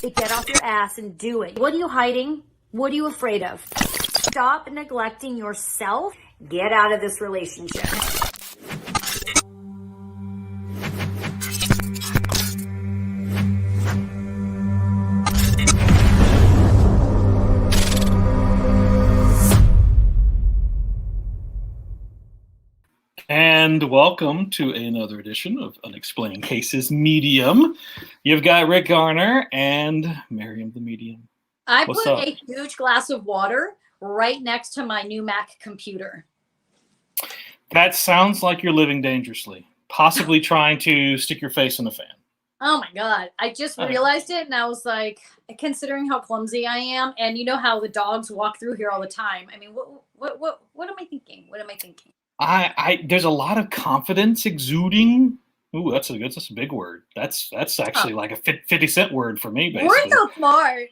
Get off your ass and do it. What are you hiding? What are you afraid of? Stop neglecting yourself. Get out of this relationship. And welcome to another edition of Unexplained Cases Medium. You've got Rick Garner and Maryam the Medium. I put a huge glass of water right next to my new Mac computer. That sounds like you're living dangerously, possibly trying to stick your face in a fan. Oh my God. I just realized it and I was like, considering how clumsy I am, and you know how the dogs walk through here all the time. I mean, what am I thinking? What am I thinking? There's a lot of confidence exuding. Ooh, that's a big word. That's actually like a 50-cent word for me, basically. We're so smart.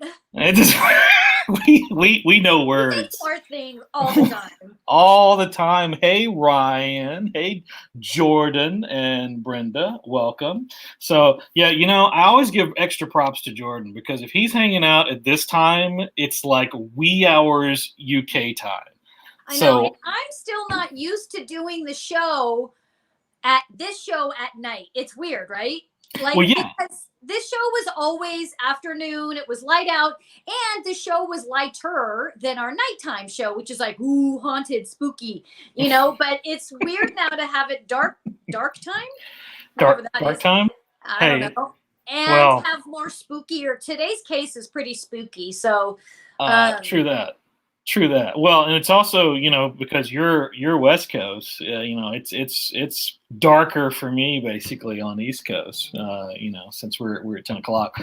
We know words. We say smart things all the time. All the time. Hey, Ryan. Hey, Jordan and Brenda. Welcome. So, yeah, I always give extra props to Jordan because if he's hanging out at this time, it's like wee hours UK time. I know, and I'm still not used to doing the show at night. It's weird, right? Like, well, yeah. Because this show was always afternoon. It was light out, and the show was lighter than our nighttime show, which is like, ooh, haunted, spooky, but it's weird now to have it dark time. Dark time? I don't know. And have more spookier. Today's case is pretty spooky, so. True that. Well, and it's also, because you're West Coast, it's darker for me basically on East Coast, since we're at 10 o'clock.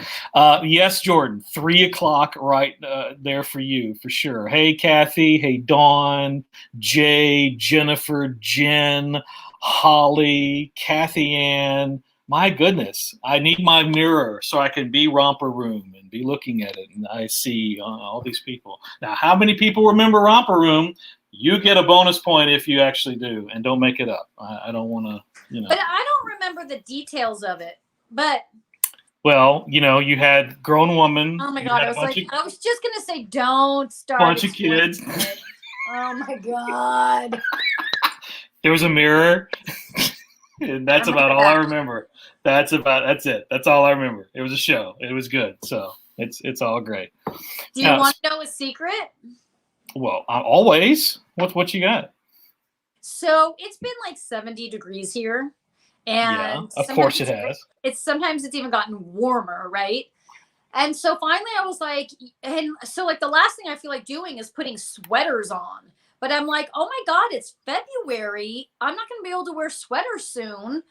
Yes, Jordan, 3 o'clock right there for you for sure. Hey, Kathy. Hey, Dawn, Jay, Jennifer, Jen, Holly, Kathy Ann. My goodness, I need my mirror so I can be Romper Room and be looking at it. And I see all these people. Now, how many people remember Romper Room? You get a bonus point if you actually do. And don't make it up. I don't want to, But I don't remember the details of it. But. Well, you had grown woman. Oh, my God. I was just going to say, don't start. Bunch of kids. Oh, my God. There was a mirror. And that's about all I remember. That's it. That's all I remember. It was a show. It was good. So it's all great. Do you want to know a secret? Well, always. What you got? So it's been like 70 degrees here. And yeah, of course it has. Sometimes it's even gotten warmer, right? And so finally I was like, and so like the last thing I feel like doing is putting sweaters on. But I'm like, oh my God, it's February. I'm not going to be able to wear sweaters soon.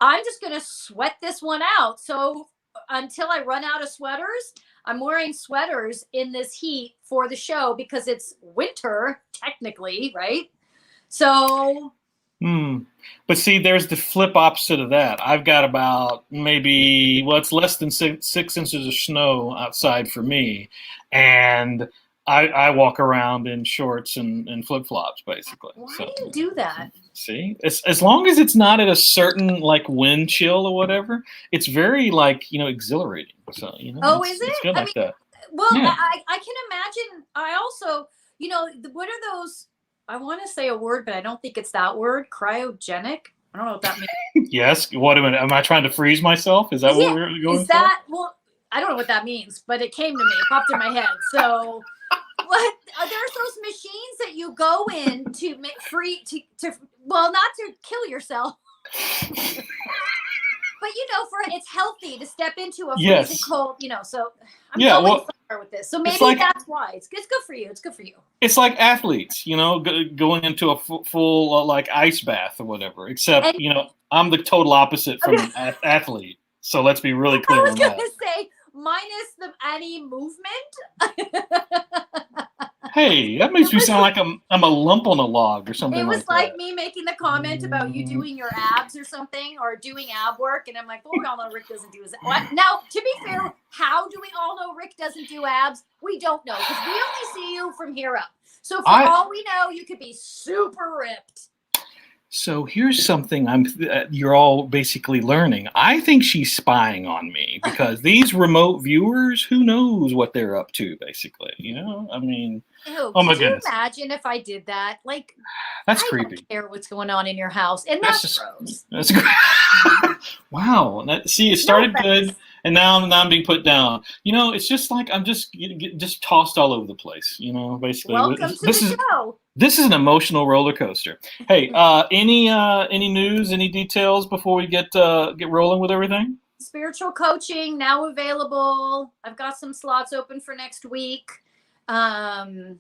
I'm just going to sweat this one out. So until I run out of sweaters, I'm wearing sweaters in this heat for the show because it's winter, technically, right? So. But see, there's the flip opposite of that. I've got about it's less than 6 inches of snow outside for me. And I walk around in shorts and flip-flops, basically. Why do you do that? See, as long as it's not at a certain like wind chill or whatever, it's very exhilarating. So is it? It's good that. Well, yeah. I can imagine. I also, what are those? I want to say a word, but I don't think it's that word. Cryogenic. I don't know what that means. Yes. What am I trying to freeze myself? Is that what we're going for? Is that well? I don't know what that means, but it came to me. It popped in my head. So. What there's those machines that you go in to make not to kill yourself, but it's healthy to step into a freezing cold, so I'm going somewhere with this. So maybe that's why it's good for you. It's good for you. It's like athletes, going into a full like ice bath or whatever. Except I'm the total opposite from an athlete. So let's be really clear on that. I was going to say minus any movement. Hey, that makes me sound like I'm a lump on a log or something. It was like me making the comment about you doing your abs or something, or doing ab work, and I'm like, well, we all know Rick doesn't do his abs. Now, to be fair, how do we all know Rick doesn't do abs? We don't know, because we only see you from here up. So for all we know, you could be super ripped. So here's something you're all basically learning. I think she's spying on me because these remote viewers, who knows what they're up to, basically. I mean, Ew, oh my could you goodness, imagine if I did that? Like, that's I creepy. don't care what's going on in your house, and That's that's just gross. that's great. Wow. See, it started good, and now I'm being put down. It's just like I'm just tossed all over the place. Basically, Welcome to the show. This is an emotional roller coaster. Hey, any news, any details before we get rolling with everything? Spiritual coaching now available. I've got some slots open for next week. Do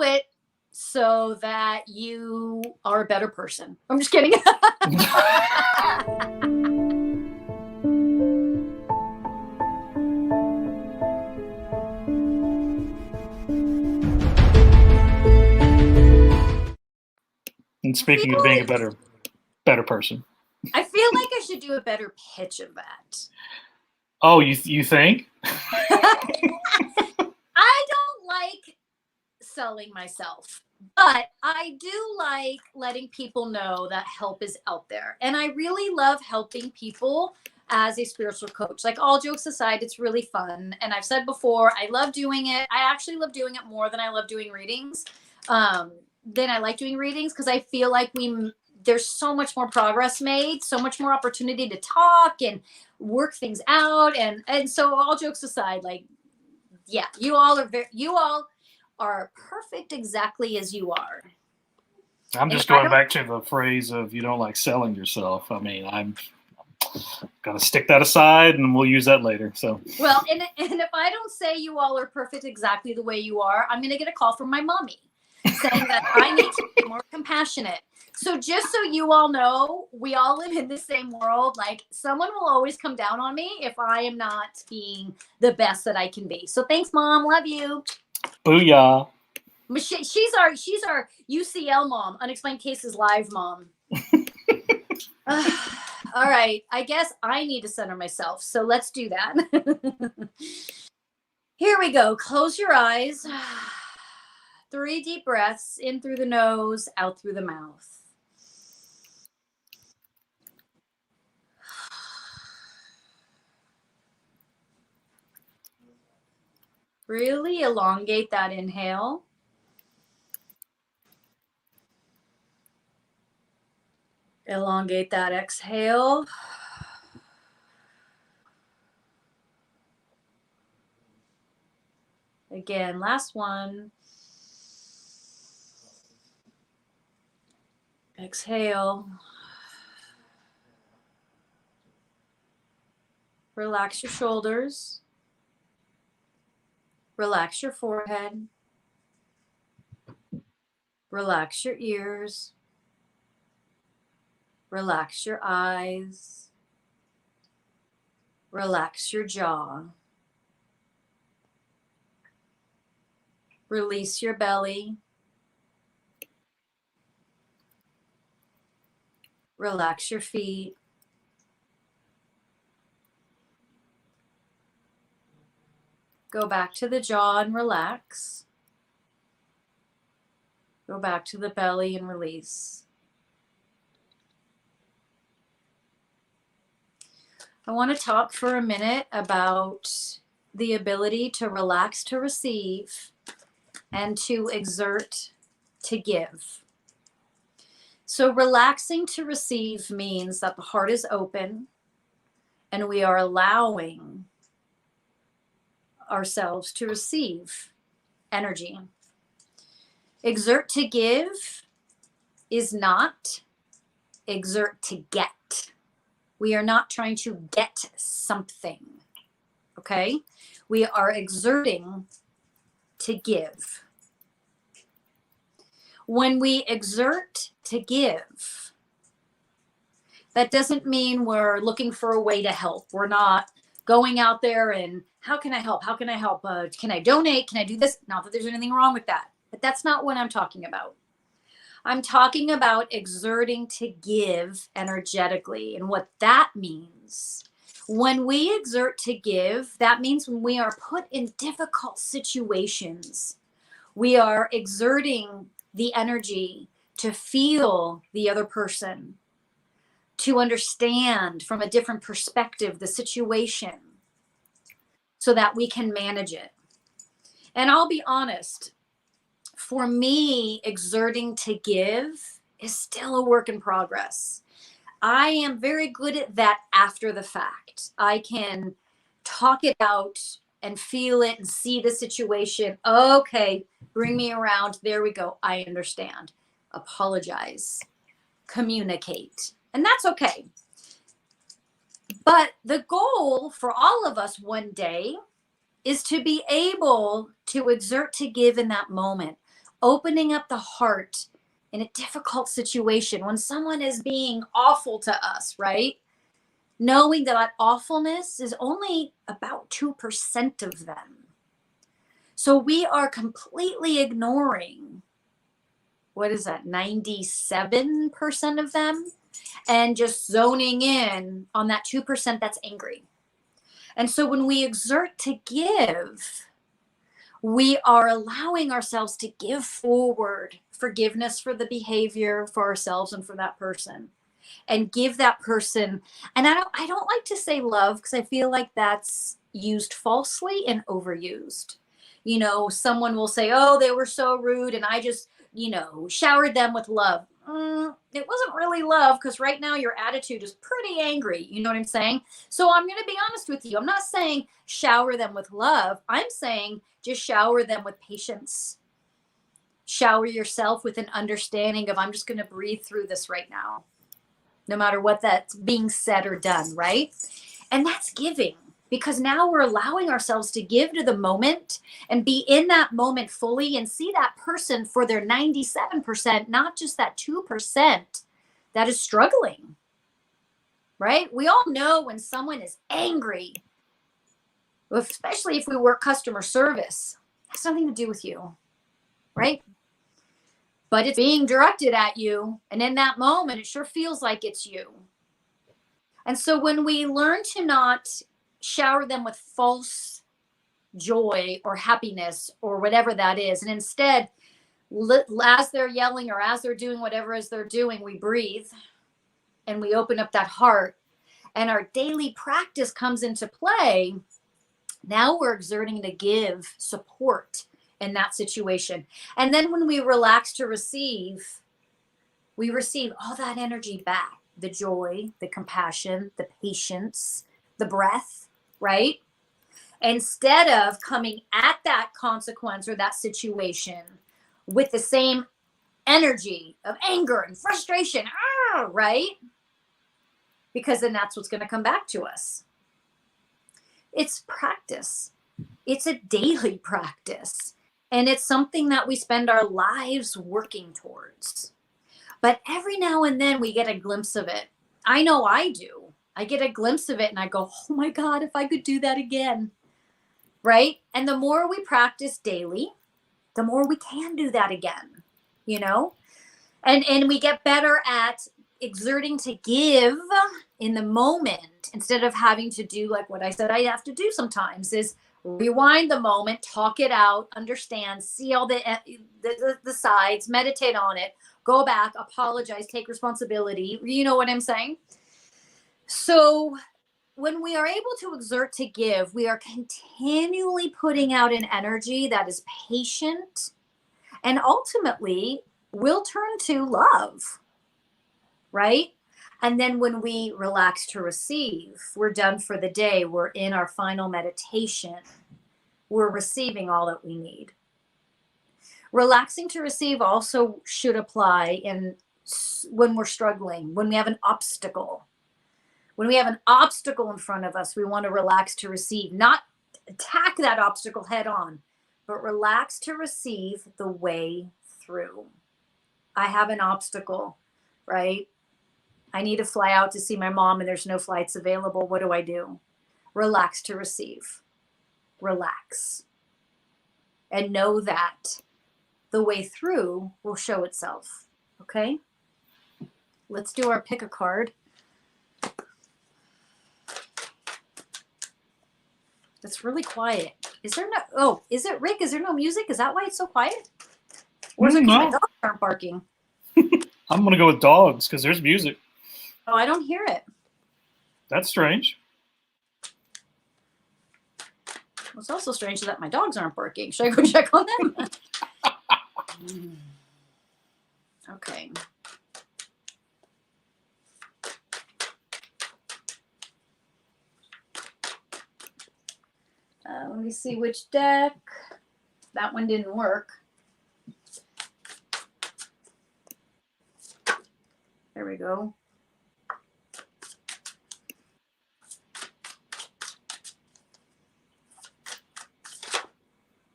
it so that you are a better person. I'm just kidding. And speaking of being a better person, I feel like I should do a better pitch of that. Oh, you think? I don't like selling myself, but I do like letting people know that help is out there. And I really love helping people as a spiritual coach. Like, all jokes aside, it's really fun. And I've said before, I love doing it. I actually love doing it more than I love doing readings. Then I like doing readings because I feel like there's so much more progress made, so much more opportunity to talk and work things out. And so, all jokes aside, like, yeah, you all are perfect exactly as you are. I'm just going back to the phrase of you don't like selling yourself. I mean, I'm gonna stick that aside, and we'll use that later. So well, and if I don't say you all are perfect exactly the way you are, I'm gonna get a call from my mommy saying that I need to be more compassionate. So just so you all know, we all live in the same world. Like, someone will always come down on me if I am not being the best that I can be. So thanks, Mom. Love you. Booyah. She's our UCL mom, Unexplained Cases Live mom. All right. I guess I need to center myself. So let's do that. Here we go. Close your eyes. 3 deep breaths in through the nose, out through the mouth. Really elongate that inhale. Elongate that exhale. Again, last one. Exhale. Relax your shoulders. Relax your forehead. Relax your ears. Relax your eyes. Relax your jaw. Release your belly. Relax your feet. Go back to the jaw and relax. Go back to the belly and release. I want to talk for a minute about the ability to relax to receive and to exert to give. So relaxing to receive means that the heart is open and we are allowing ourselves to receive energy. Exert to give is not exert to get. We are not trying to get something, okay? We are exerting to give. When we exert to give, that doesn't mean we're looking for a way to help. We're not going out there and how can I help? How can I help? Can I donate? Can I do this? Not that there's anything wrong with that, but that's not what I'm talking about. I'm talking about exerting to give energetically. And what that means, when we exert to give, that means when we are put in difficult situations, we are exerting the energy to feel the other person, to understand from a different perspective the situation so that we can manage it. And I'll be honest, for me, exerting to give is still a work in progress. I am very good at that after the fact. I can talk it out and feel it and see the situation. Okay, bring me around. There we go. I understand. Apologize. Communicate. And that's okay. But the goal for all of us one day is to be able to exert to give in that moment, opening up the heart in a difficult situation when someone is being awful to us, right? Knowing that awfulness is only about 2% of them. So we are completely ignoring, what is that, 97% of them, and just zoning in on that 2% that's angry. And so when we exert to give, we are allowing ourselves to give forward forgiveness for the behavior, for ourselves and for that person, and give that person. And I don't like to say love because I feel like that's used falsely and overused. You know, someone will say, oh, they were so rude and I just, showered them with love. It wasn't really love because right now your attitude is pretty angry. You know what I'm saying? So I'm going to be honest with you. I'm not saying shower them with love. I'm saying just shower them with patience. Shower yourself with an understanding of, I'm just going to breathe through this right now, no matter what that's being said or done, right? And that's giving, because now we're allowing ourselves to give to the moment and be in that moment fully and see that person for their 97%, not just that 2% that is struggling, right? We all know when someone is angry, especially if we work customer service, it has nothing to do with you, right? But it's being directed at you. And in that moment, it sure feels like it's you. And so when we learn to not shower them with false joy or happiness or whatever that is, and instead, as they're yelling or as they're doing whatever as they're doing, we breathe and we open up that heart and our daily practice comes into play. Now we're exerting to give support in that situation. And then when we relax to receive, we receive all that energy back, the joy, the compassion, the patience, the breath, right? Instead of coming at that consequence or that situation with the same energy of anger and frustration, right? Because then that's what's going to come back to us. It's practice. It's a daily practice. And it's something that we spend our lives working towards. But every now and then we get a glimpse of it. I know I do. I get a glimpse of it and I go, oh my God, if I could do that again. Right? And the more we practice daily, the more we can do that again, And we get better at exerting to give in the moment instead of having to do like what I said I have to do sometimes is rewind the moment, talk it out, understand, see all the sides, meditate on it, go back, apologize, take responsibility. You know what I'm saying? So when we are able to exert to give, we are continually putting out an energy that is patient and ultimately will turn to love, right? And then when we relax to receive, we're done for the day. We're in our final meditation. We're receiving all that we need. Relaxing to receive also should apply when we're struggling, when we have an obstacle. When we have an obstacle in front of us, we want to relax to receive, not attack that obstacle head on, but relax to receive the way through. I have an obstacle, right? I need to fly out to see my mom and there's no flights available. What do? Relax to receive. Relax. And know that the way through will show itself. Okay? Let's do our pick a card. It's really quiet. Is it Rick? Is there no music? Is that why it's so quiet? Or is it because my dogs aren't barking? I'm going to go with dogs because there's music. Oh, I don't hear it. That's strange. It's also strange that my dogs aren't barking. Should I go check on them? Okay. Let me see which deck. That one didn't work. There we go.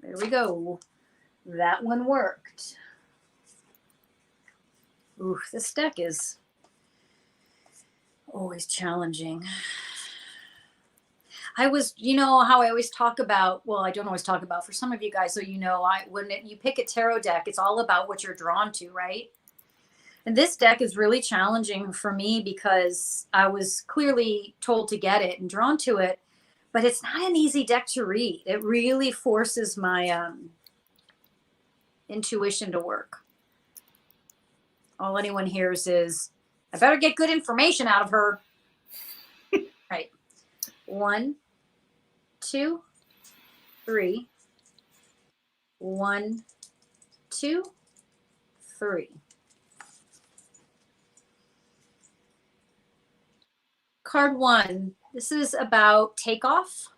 There we go. That one worked. Ooh, this deck is always challenging. You know how I always talk about, well, I don't always talk about, for some of you guys, so you know, when you pick a tarot deck, it's all about what you're drawn to, right? And this deck is really challenging for me because I was clearly told to get it and drawn to it, but it's not an easy deck to read. It really forces my intuition to work. All anyone hears is, I better get good information out of her. Right. 1, 2, 3. 1, 2, 3. Card 1. This is about takeoff.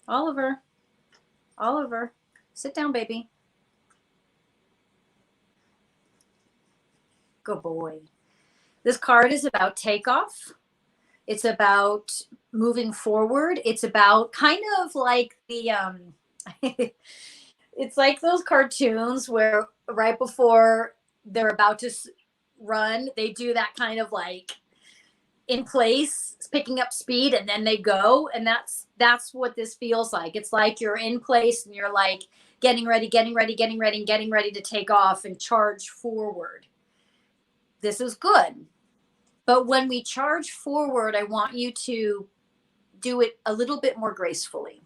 Oliver, sit down, baby. Good boy. This card is about takeoff. It's about moving forward. It's about kind of like the it's like those cartoons where right before they're about to run, they do that kind of like in place, picking up speed, and then they go. And that's what this feels like. It's like you're in place and you're like getting ready to take off and charge forward. This is good. But when we charge forward, I want you to do it a little bit more gracefully.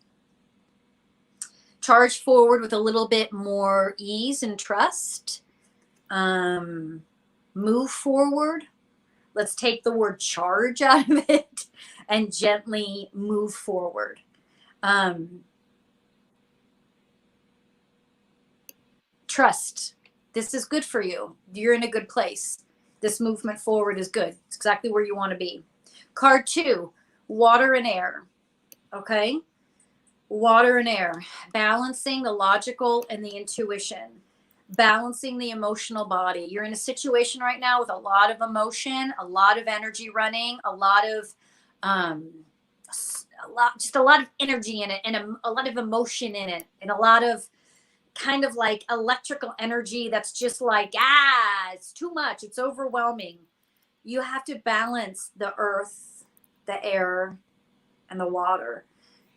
Charge forward with a little bit more ease and trust. Move forward. Let's take the word charge out of it and gently move forward. Trust. This is good for you. You're in a good place. This movement forward is good. It's exactly where you want to be. Card 2, water and air. Okay? Water and air. Balancing the logical and the intuition. Balancing the emotional body. You're in a situation right now with a lot of emotion, a lot of energy running, a lot of energy in it, and a lot of emotion in it, and a lot of kind of like electrical energy that's just like, it's too much. It's overwhelming. You have to balance the earth, the air, and the water.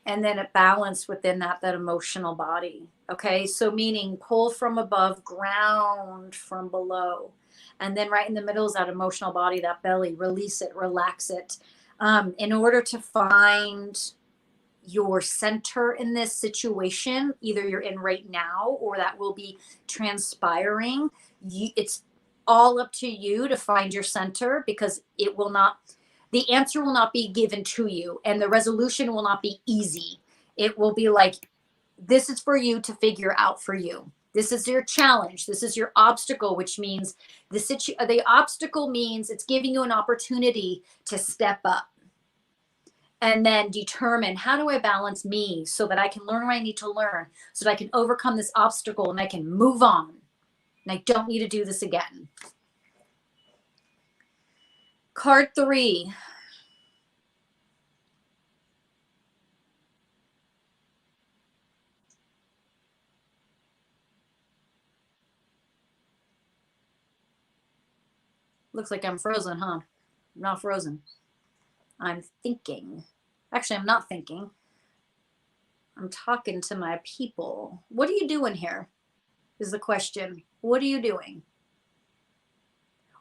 And then a balance within that emotional body. Okay. So meaning pull from above, ground from below. And then right in the middle is that emotional body, that belly, release it, relax it. In order to find your center in this situation, either you're in right now or that will be transpiring, it's all up to you to find your center, because the answer will not be given to you, and the resolution will not be easy. It will be like, this is for you to figure out for you. This is your challenge. This is your obstacle, which means the obstacle means it's giving you an opportunity to step up and then determine, how do I balance me so that I can learn what I need to learn, so that I can overcome this obstacle and I can move on and I don't need to do this again. Card 3. Looks like I'm frozen, huh? I'm not frozen. I'm thinking. Actually, I'm not thinking. I'm talking to my people. What are you doing here? Is the question. What are you doing?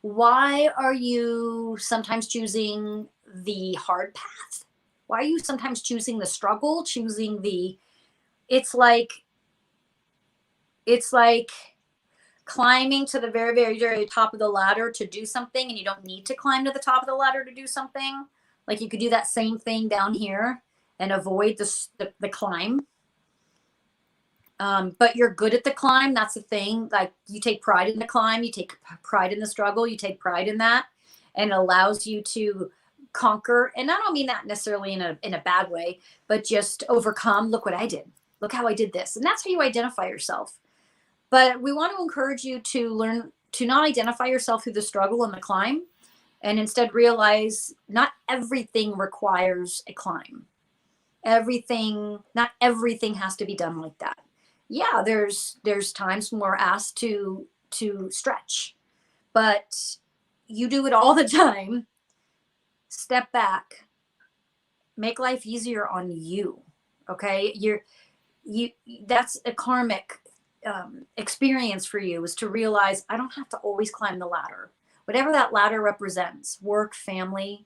Why are you sometimes choosing the hard path? Why are you sometimes choosing the struggle, choosing it's like climbing to the very, very, very top of the ladder to do something, and you don't need to climb to the top of the ladder to do something. Like you could do that same thing down here and avoid the climb. But you're good at the climb. That's the thing. Like you take pride in the climb, you take pride in the struggle, you take pride in that, and it allows you to conquer. And I don't mean that necessarily in a bad way, but just overcome. Look what I did. Look how I did this. And that's how you identify yourself. But we want to encourage you to learn to not identify yourself through the struggle and the climb, and instead realize not everything requires a climb. Not everything has to be done like that. Yeah, there's times when we're asked to stretch, but you do it all the time. Step back, make life easier on you. Okay, that's a karmic experience for you, is to realize I don't have to always climb the ladder, whatever that ladder represents, work, family,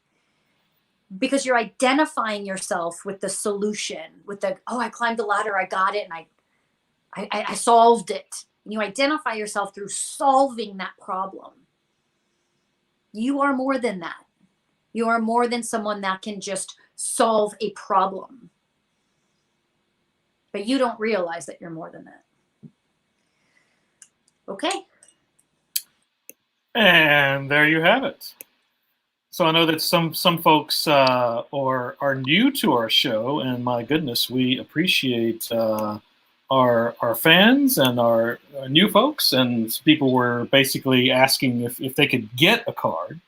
because you're identifying yourself with the solution, with I climbed the ladder, I got it, and I solved it. And you identify yourself through solving that problem. You are more than that. You are more than someone that can just solve a problem. But you don't realize that you're more than that. Okay. And there you have it. So I know that some folks are new to our show, and my goodness, we appreciate our fans and our new folks. And people were basically asking if they could get a card.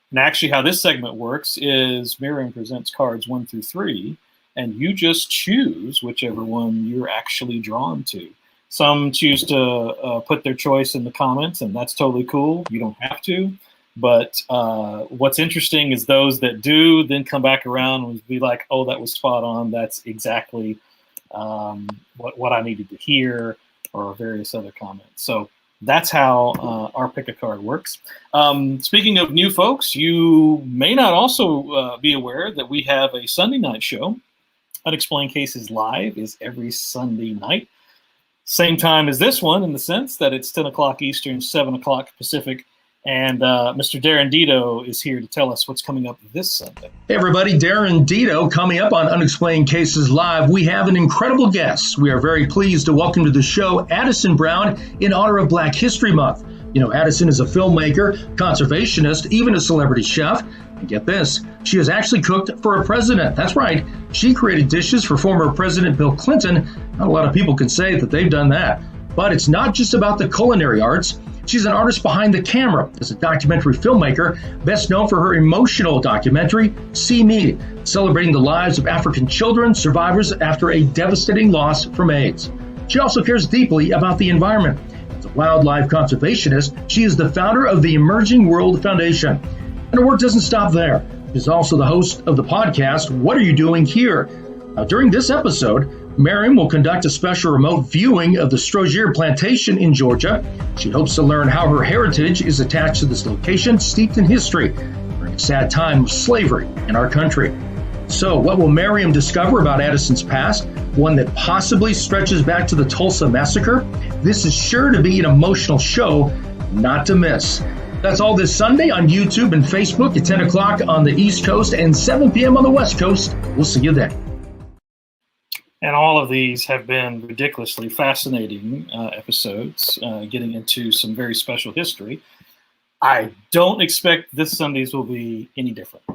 And actually, how this segment works is Maryam presents cards 1 through 3, and you just choose whichever one you're actually drawn to. Some choose to put their choice in the comments, and that's totally cool. You don't have to. But what's interesting is those that do then come back around and be like, oh, that was spot on. That's exactly what I needed to hear, or various other comments. So that's how our pick a card works. Speaking of new folks, you may not also be aware that we have a Sunday night show. Unexplained Cases Live is every Sunday night. Same time as this one, in the sense that it's 10 o'clock Eastern, 7 o'clock Pacific. And Mr. Darren Dito is here to tell us what's coming up this Sunday. Hey, everybody. Darren Dito coming up on Unexplained Cases Live. We have an incredible guest. We are very pleased to welcome to the show Addison Brown in honor of Black History Month. You know, Addison is a filmmaker, conservationist, even a celebrity chef. And get this, she has actually cooked for a president. That's right. She created dishes for former President Bill Clinton. Not a lot of people can say that they've done that. But it's not just about the culinary arts. She's an artist behind the camera as a documentary filmmaker, best known for her emotional documentary, See Me, celebrating the lives of African children survivors after a devastating loss from AIDS. She also cares deeply about the environment. As a wildlife conservationist, she is the founder of the Emerging World Foundation. And her work doesn't stop there. She's also the host of the podcast, What Are You Doing Here? Now, during this episode, Maryam will conduct a special remote viewing of the Strozier Plantation in Georgia. She hopes to learn how her heritage is attached to this location steeped in history during a sad time of slavery in our country. So, what will Maryam discover about Addison's past? One that possibly stretches back to the Tulsa Massacre? This is sure to be an emotional show not to miss. That's all this Sunday on YouTube and Facebook at 10 o'clock on the East Coast and 7 p.m. on the West Coast. We'll see you then. And all of these have been ridiculously fascinating episodes, getting into some very special history. I don't expect this Sunday's will be any different.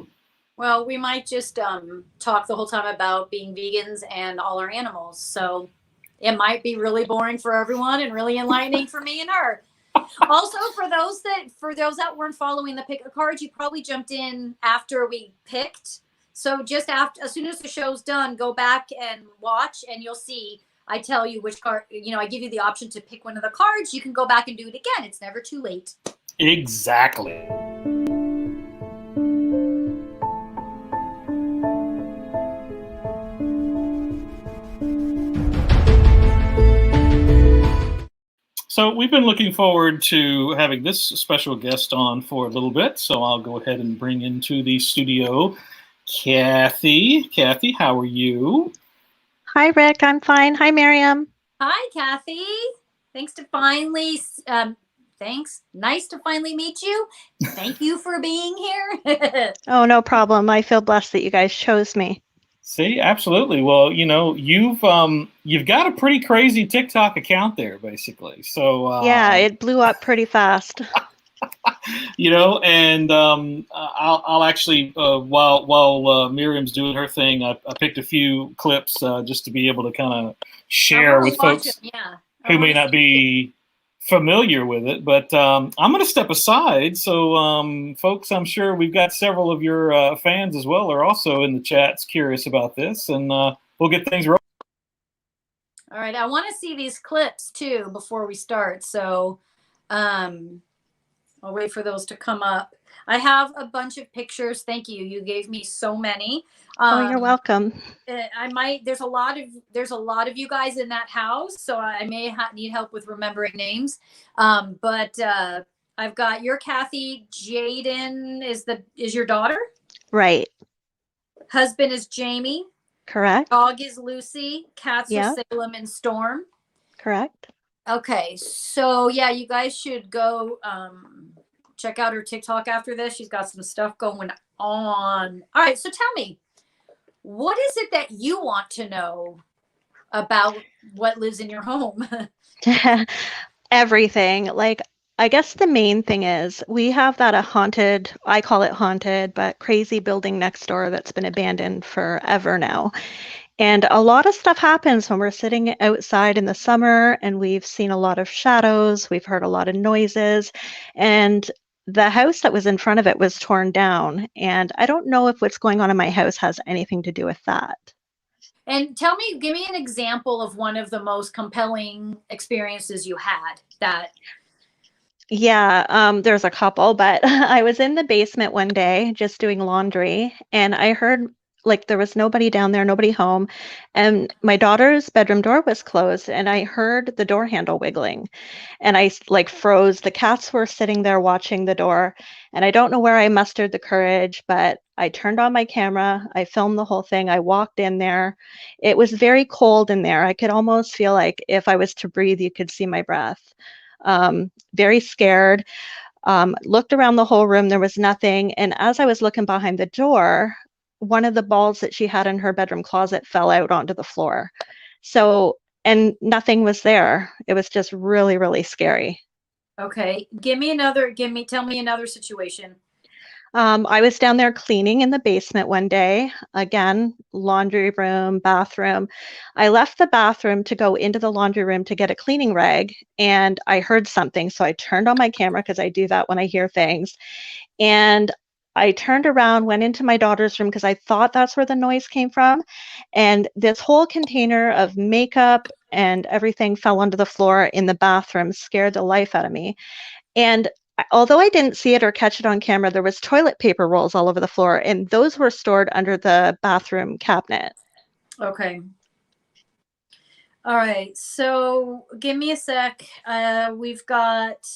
Well, we might just talk the whole time about being vegans and all our animals. So it might be really boring for everyone and really enlightening for me and her. Also, for those that weren't following the pick a card, you probably jumped in after we picked. So just as soon as the show's done, go back and watch, and you'll see. I tell you which card. I give you the option to pick one of the cards. You can go back and do it again. It's never too late. Exactly. So we've been looking forward to having this special guest on for a little bit. So I'll go ahead and bring into the studio Kathy. Kathy, how are you? Hi, Rick. I'm fine. Hi, Maryam. Hi, Kathy. Thanks to finally thanks. Nice to finally meet you. Thank you for being here. Oh, no problem. I feel blessed that you guys chose me. See, absolutely. Well, you've got a pretty crazy TikTok account there, basically. So Yeah, it blew up pretty fast. and I'll actually while Miriam's doing her thing, I picked a few clips just to be able to kind of share with folks who may not be familiar with it. But I'm going to step aside. So, folks, I'm sure we've got several of your fans as well are also in the chats curious about this, and we'll get things rolling. All right, I want to see these clips too before we start. So, I'll wait for those to come up. I have a bunch of pictures. Thank you. You gave me so many. Oh, you're welcome. There's a lot of you guys in that house, so I may need help with remembering names. But I've got your Kathy. Jaden is your daughter. Right. Husband is Jamie. Correct. Dog is Lucy. Cats are Salem and Storm. Correct. Okay, so yeah, you guys should go check out her TikTok after this. She's got some stuff going on. All right, so tell me, what is it that you want to know about what lives in your home? Everything. Like, I guess the main thing is we have that I call it haunted, but crazy building next door that's been abandoned forever now. And a lot of stuff happens when we're sitting outside in the summer, and we've seen a lot of shadows, we've heard a lot of noises, and the house that was in front of it was torn down. And I don't know if what's going on in my house has anything to do with that. And give me an example of one of the most compelling experiences you had Yeah, there's a couple, but I was in the basement one day just doing laundry, and I heard like there was nobody down there, nobody home, and my daughter's bedroom door was closed, and I heard the door handle wiggling, and I like froze. The cats were sitting there watching the door, and I don't know where I mustered the courage, but I turned on my camera, I filmed the whole thing, I walked in there. It was very cold in there. I could almost feel like if I was to breathe, you could see my breath. Very scared, looked around the whole room, there was nothing. And as I was looking behind the door, one of the balls that she had in her bedroom closet fell out onto the floor. So, and nothing was there. It was just really, really scary. Okay. Tell me another situation. I was down there cleaning in the basement one day. Again, laundry room, bathroom. I left the bathroom to go into the laundry room to get a cleaning rag, and I heard something. So I turned on my camera because I do that when I hear things. And I turned around, went into my daughter's room because I thought that's where the noise came from. And this whole container of makeup and everything fell onto the floor in the bathroom, scared the life out of me. And although I didn't see it or catch it on camera, there was toilet paper rolls all over the floor, and those were stored under the bathroom cabinet. Okay. All right. So give me a sec. We've got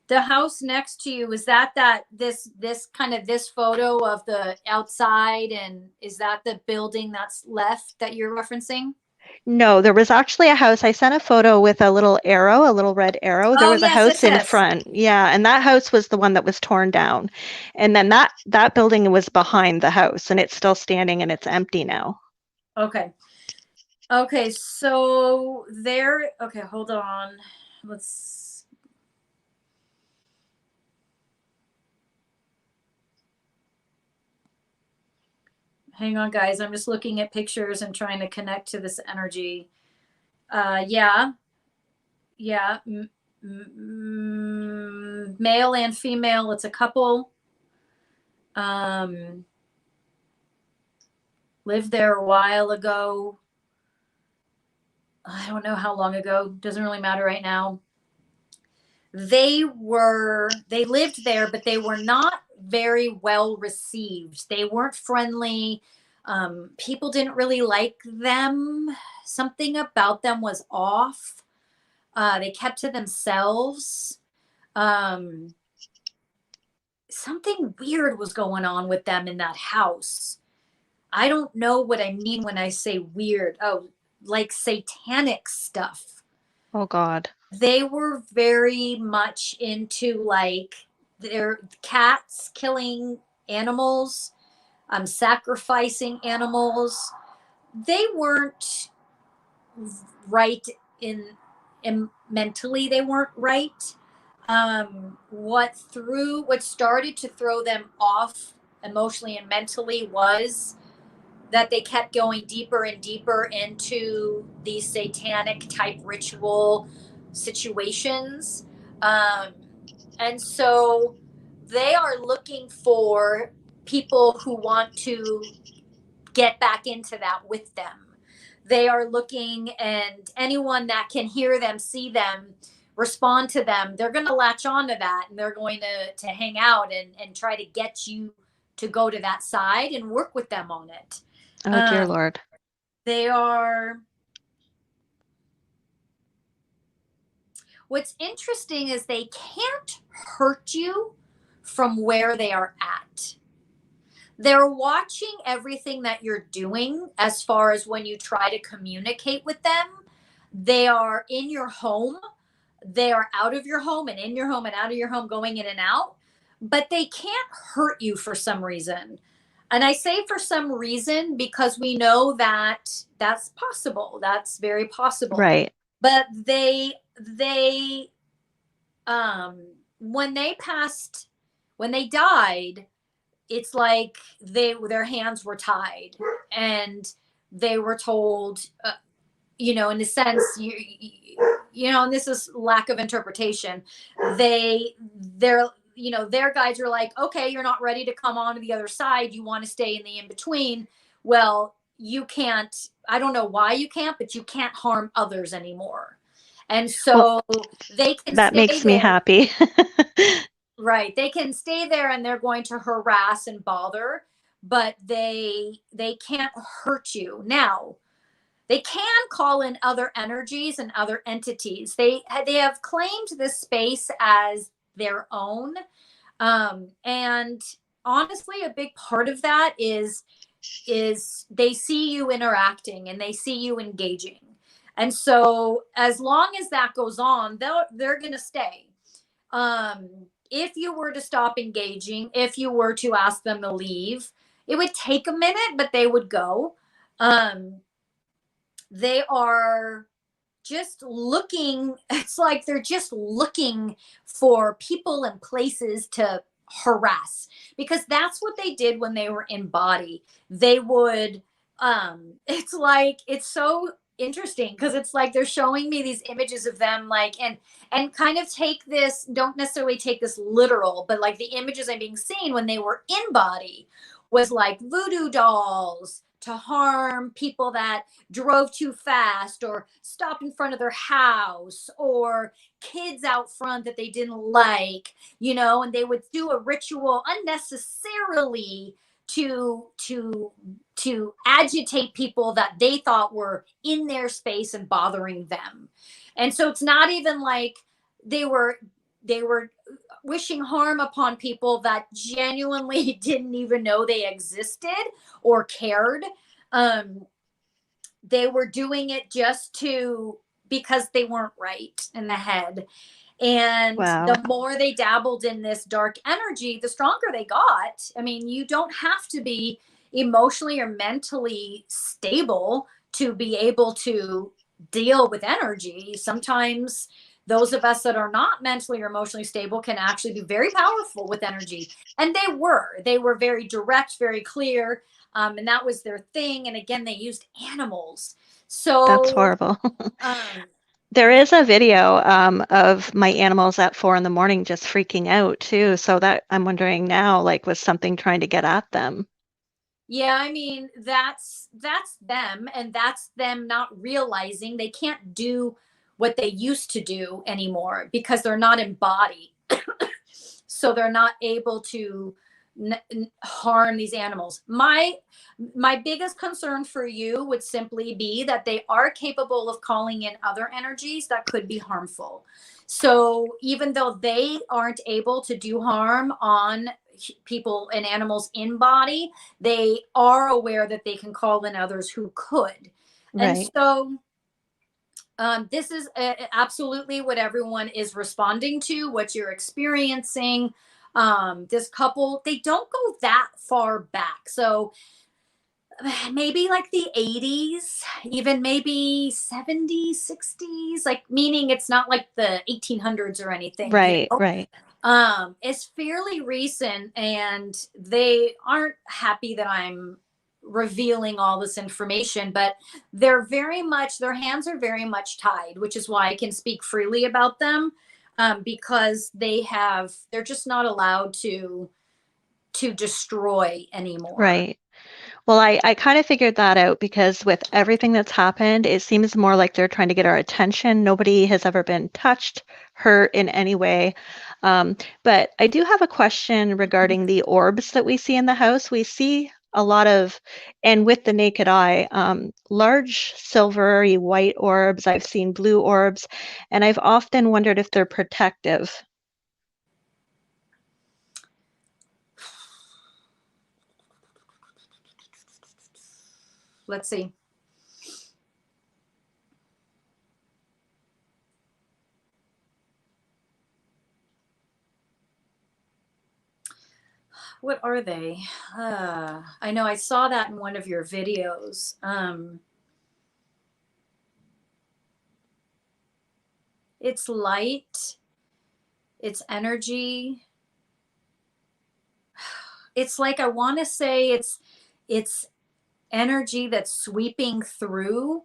the house next to you. Is this photo of the outside, and is that the building that's left that you're referencing? No, there was actually a house. I sent a photo with a little arrow, a little red arrow. There was a house in front. Yeah, and that house was the one that was torn down. And then that building was behind the house, and it's still standing and it's empty now. Okay. Okay, so okay, hold on. Hang on, guys. I'm just looking at pictures and trying to connect to this energy. Yeah. Male and female. It's a couple. Lived there a while ago. I don't know how long ago. Doesn't really matter right now. They lived there, but they were not very well received. They weren't friendly. People didn't really like them. Something about them was off. They kept to themselves. Something weird was going on with them in that house. I don't know what I mean when I say weird. Oh, like satanic stuff. Oh God. They were very much into like their cats, killing animals, sacrificing animals. They weren't right in mentally. They weren't right. What started to throw them off emotionally and mentally was that they kept going deeper and deeper into these satanic type ritual situations. Um, and so they are looking for people who want to get back into that with them. They are looking, and anyone that can hear them, see them, respond to them, they're going to latch on to that, and they're going to hang out and try to get you to go to that side and work with them on it. Oh dear Lord. They are. What's interesting is they can't hurt you from where they are at. They're watching everything that you're doing as far as when you try to communicate with them. They are in your home. They are out of your home and in your home and out of your home, going in and out. But they can't hurt you for some reason. And I say for some reason because we know that that's possible. That's very possible. Right. But they when they died, it's like their hands were tied and they were told, in a sense, and this is lack of interpretation. Their guides are like, okay, you're not ready to come on to the other side. You want to stay in the in-between. Well, you can't, I don't know why you can't, but you can't harm others anymore. And so they can that makes me happy. Right. They can stay there and they're going to harass and bother, but they can't hurt you. Now, they can call in other energies and other entities. They have claimed this space as their own. And honestly, a big part of that is they see you interacting and they see you engaging. And so as long as that goes on, they're going to stay. If you were to stop engaging, if you were to ask them to leave, it would take a minute, but they would go. They are just looking, it's like they're just looking for people and places to harass, because that's what they did when they were in body. They would, it's so interesting because it's like they're showing me these images of them, like, and kind of don't necessarily take this literal, but like the images I'm being seen when they were in body was like voodoo dolls to harm people that drove too fast or stopped in front of their house, or kids out front that they didn't like, and they would do a ritual unnecessarily to agitate people that they thought were in their space and bothering them. And so it's not even like they were wishing harm upon people that genuinely didn't even know they existed or cared. They were doing it just because they weren't right in the head. And wow. The more they dabbled in this dark energy, the stronger they got. I mean, you don't have to be emotionally or mentally stable to be able to deal with energy. Sometimes those of us that are not mentally or emotionally stable can actually be very powerful with energy. And they were very direct, very clear. And that was their thing. And again, they used animals. So that's horrible. There is a video of my animals at 4 a.m. just freaking out too. So that I'm wondering now, like, was something trying to get at them? Yeah, I mean, that's them, and that's them not realizing they can't do what they used to do anymore because they're not in body. So they're not able to harm these animals. My biggest concern for you would simply be that they are capable of calling in other energies that could be harmful. So even though they aren't able to do harm on people and animals in body, they are aware that they can call in others who could. Right. And so This is absolutely what everyone is responding to, what you're experiencing. This couple, they don't go that far back. So maybe like the 80s, even maybe 70s, 60s, like meaning it's not like the 1800s or anything, you Right, know? right. It's fairly recent, and they aren't happy that I'm revealing all this information, but they're very much, their hands are very much tied, which is why I can speak freely about them, because they're just not allowed to destroy anymore. Right. Well, I kind of figured that out because with everything that's happened, it seems more like they're trying to get our attention. Nobody has ever been touched, hurt in any way. But I do have a question regarding the orbs that we see in the house. We see a lot of, and with the naked eye, large silvery white orbs. I've seen blue orbs, and I've often wondered if they're protective. Let's see. What are they? I know I saw that in one of your videos. It's light, it's energy. It's like, I want to say it's energy that's sweeping through.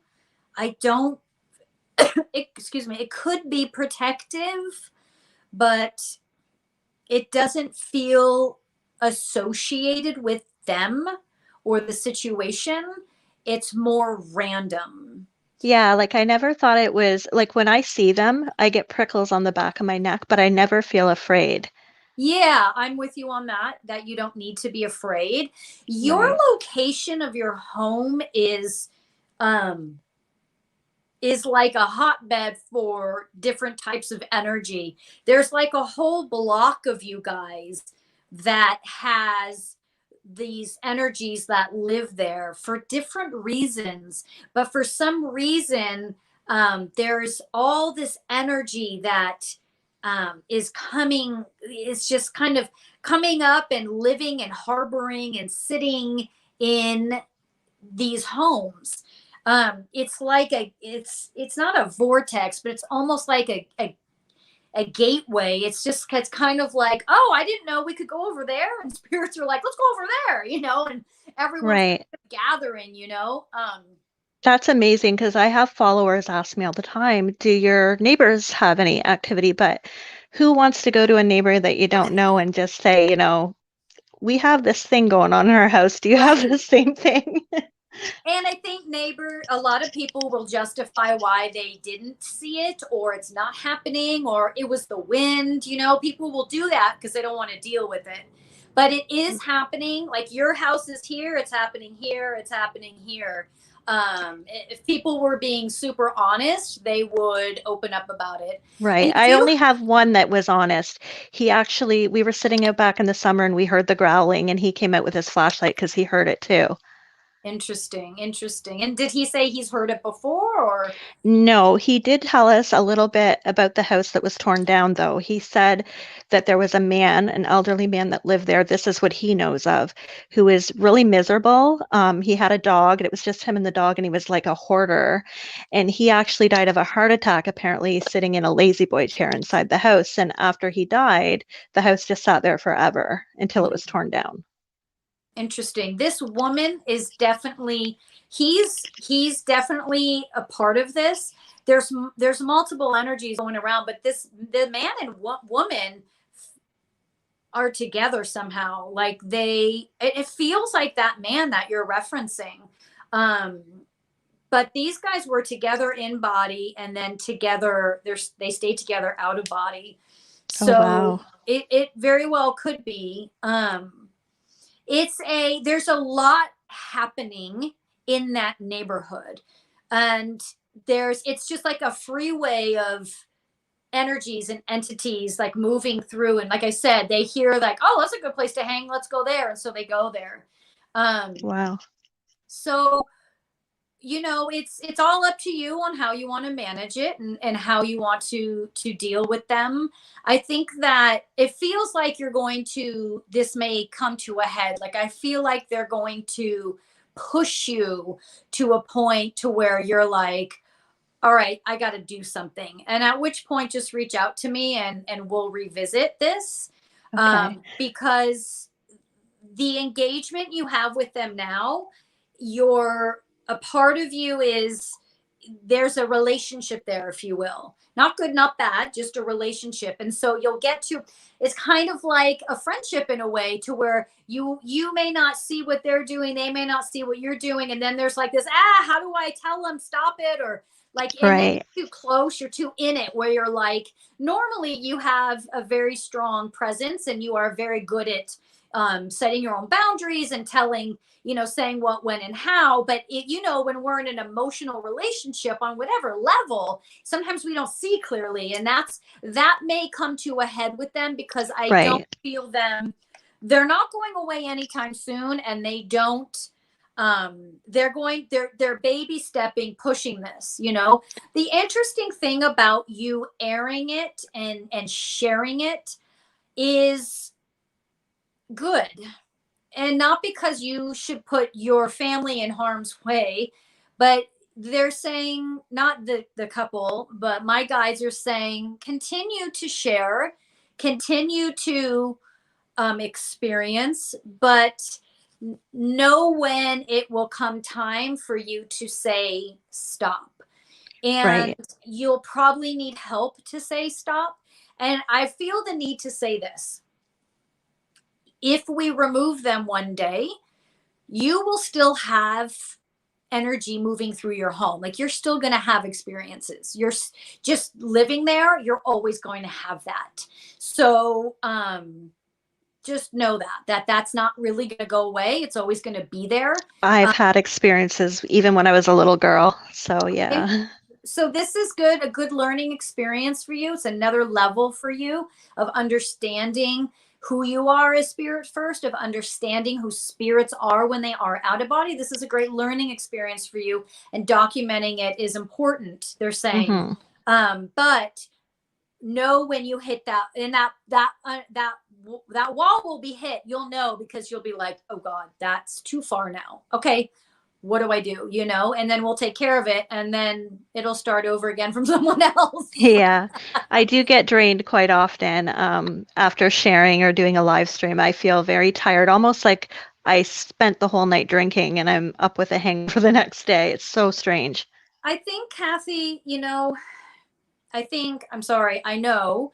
I don't excuse me, it could be protective, but it doesn't feel associated with them or the situation. It's more random. Yeah, like I never thought it was like when I see them, I get prickles on the back of my neck, but I never feel afraid. Yeah, I'm with you on that you don't need to be afraid. Your Right. location of your home um is like a hotbed for different types of energy. There's like a whole block of you guys that has these energies that live there for different reasons. But for some reason, there's all this energy that is coming, is just kind of coming up and living and harboring and sitting in these homes. It's like it's not a vortex, but it's almost like a gateway. It's kind of like, oh, I didn't know we could go over there, and spirits are like, let's go over there, and everyone's Right. gathering, That's amazing because I have followers ask me all the time, do your neighbors have any activity? But who wants to go to a neighbor that you don't know and just say, we have this thing going on in our house. Do you have Right. the same thing? And I think a lot of people will justify why they didn't see it, or it's not happening, or it was the wind. People will do that because they don't want to deal with it. But it is happening. Like, your house is here, it's happening here, it's happening here. If people were being super honest, they would open up about it. Right. And I you do. only have one that was honest. We were sitting out back in the summer and we heard the growling and he came out with his flashlight because he heard it too. Interesting, interesting. And did he say he's heard it before, or? No, he did tell us a little bit about the house that was torn down, though. He said that there was a man, an elderly man that lived there. This is what he knows of, who is really miserable. He had a dog, and it was just him and the dog, and he was like a hoarder. And he actually died of a heart attack, apparently, sitting in a lazy boy chair inside the house. And after he died, the house just sat there forever until it was torn down. Interesting. This woman is definitely, he's definitely a part of this. There's multiple energies going around, but the man and woman are together somehow. Like, it feels like that man that you're referencing. But these guys were together in body, and then together they stay together out of body. Oh, So wow. it very well could be. There's a lot happening in that neighborhood, and it's just like a freeway of energies and entities, like, moving through. And like I said, they hear like, oh, that's a good place to hang, let's go there, and so they go there. Wow. So you know, it's all up to you on how you want to manage it, and how you want to deal with them. I think that it feels like this may come to a head. Like, I feel like they're going to push you to a point to where you're like, all right, I got to do something. And at which point, just reach out to me, and we'll revisit this. Okay. Because the engagement you have with them now, a part of you there's a relationship there, if you will. Not good, not bad, just a relationship. And so it's kind of like a friendship in a way, to where you may not see what they're doing, they may not see what you're doing. And then there's like this, how do I tell them stop it? Or like, and then Right. you're too close, you're too in it, where you're like, normally you have a very strong presence, and you are very good at setting your own boundaries and telling, saying what, when, and how. But when we're in an emotional relationship on whatever level, sometimes we don't see clearly. And that may come to a head with them, because I don't Right. feel they're not going away anytime soon. And they don't, they're baby stepping, pushing this. The interesting thing about you airing it and sharing it is good. And not because you should put your family in harm's way, but they're saying, not the couple, but my guides are saying, continue to share, continue to experience, but know when it will come time for you to say stop. And Right. you'll probably need help to say stop. And I feel the need to say this. If we remove them one day, you will still have energy moving through your home. Like, you're still going to have experiences. You're just living there. You're always going to have that. So, just know that's not really going to go away. It's always going to be there. I've had experiences even when I was a little girl. So Okay? yeah. So this is a good learning experience for you. It's another level for you of understanding who you are as spirit first, of understanding who spirits are when they are out of body. This is a great learning experience for you, and documenting it is important, they're saying. Mm-hmm. But know when you hit that, and that wall will be hit. You'll know, because you'll be like, oh God, that's too far now. Okay, what do I do? And then we'll take care of it, and then it'll start over again from someone else. Yeah, I do get drained quite often after sharing or doing a live stream. I feel very tired, almost like I spent the whole night drinking and I'm up with a hang for the next day. It's so strange. I think, Kathy, I'm sorry, I know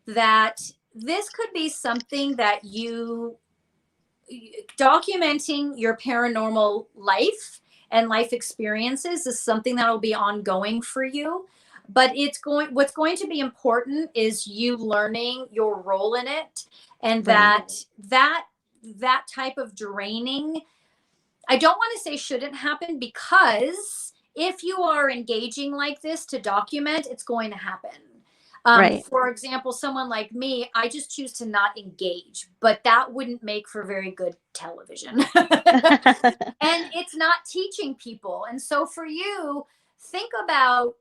that this could be something that documenting your paranormal life and life experiences is something that will be ongoing for you. But what's going to be important is you learning your role in it, and Right. that type of draining, I don't want to say shouldn't happen, because if you are engaging like this to document, it's going to happen. Right. For example, someone like me, I just choose to not engage, but that wouldn't make for very good television. And it's not teaching people. And so for you, think about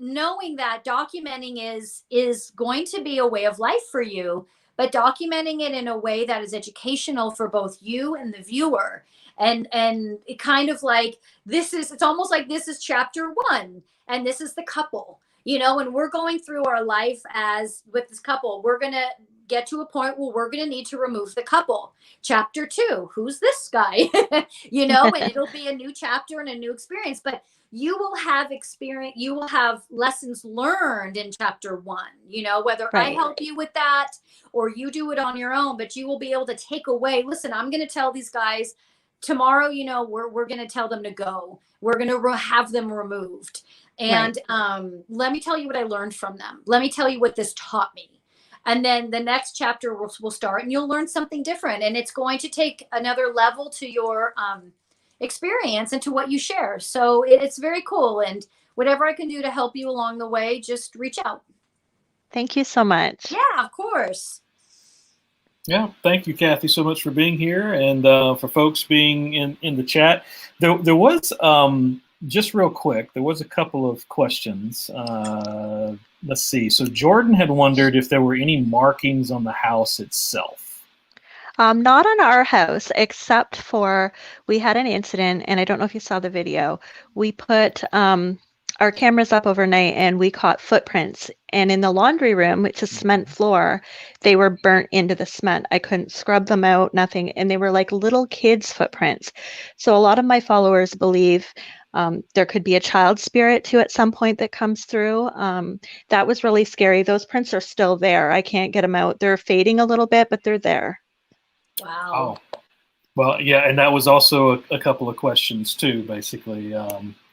knowing that documenting is going to be a way of life for you, but documenting it in a way that is educational for both you and the viewer. And it kind of like, it's almost like this is chapter 1, and this is the couple. And we're going through our life with this couple, we're going to get to a point where we're going to need to remove the couple. Chapter 2, who's this guy? And it'll be a new chapter and a new experience. But you will have experience, you will have lessons learned in chapter 1, whether I Right. help you with that or you do it on your own, but you will be able to take away, listen, I'm going to tell these guys tomorrow, we're going to tell them to go. We're going to have them removed. And let me tell you what I learned from them. Let me tell you what this taught me. And then the next chapter will start, and you'll learn something different. And it's going to take another level to your experience and to what you share. So it's very cool. And whatever I can do to help you along the way, just reach out. Thank you so much. Yeah, of course. Yeah, thank you, Kathy, so much for being here, and for folks being in the chat. There was just real quick, there was a couple of questions. Let's see. So Jordan had wondered if there were any markings on the house itself. Not on our house, except for we had an incident, and I don't know if you saw the video. We put our cameras up overnight, and we caught footprints. And in the laundry room, which is cement floor, they were burnt into the cement. I couldn't scrub them out, nothing. And they were like little kids' footprints. So a lot of my followers believe there could be a child spirit too at some point that comes through. That was really scary. Those prints are still there. I can't get them out. They're fading a little bit, but they're there. Wow. Oh, well, yeah, and that was also a couple of questions too. Basically,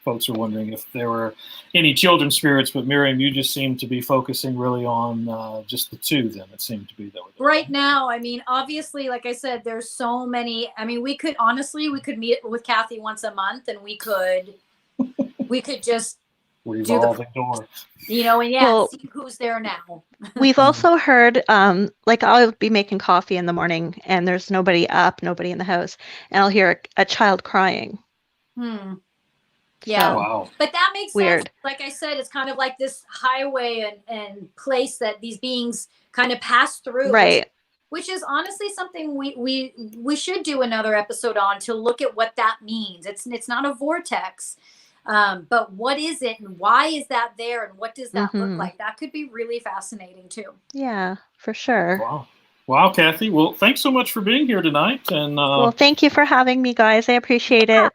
folks were wondering if there were any children spirits, but Maryam, you just seem to be focusing really on just the two. Then it seemed to be that right now. I mean, obviously, like I said, there's so many. I mean, we could meet with Kathy once a month, and we could just revolving door. You know, and Well, see who's there now. We've also heard, like I'll be making coffee in the morning and there's nobody up, nobody in the house, and I'll hear a child crying. Yeah. So, Wow. But that makes weird. sense. Like I said, it's kind of like this highway and place that these beings kind of pass through. Right. Which is honestly something we should do another episode on, to look at what that means. It's not a vortex. But what is it, and why is that there, and what does that look like? That could be really fascinating too. Yeah, for sure. Wow, Kathy. Well, thanks so much for being here tonight. And well, thank you for having me, guys. I appreciate it.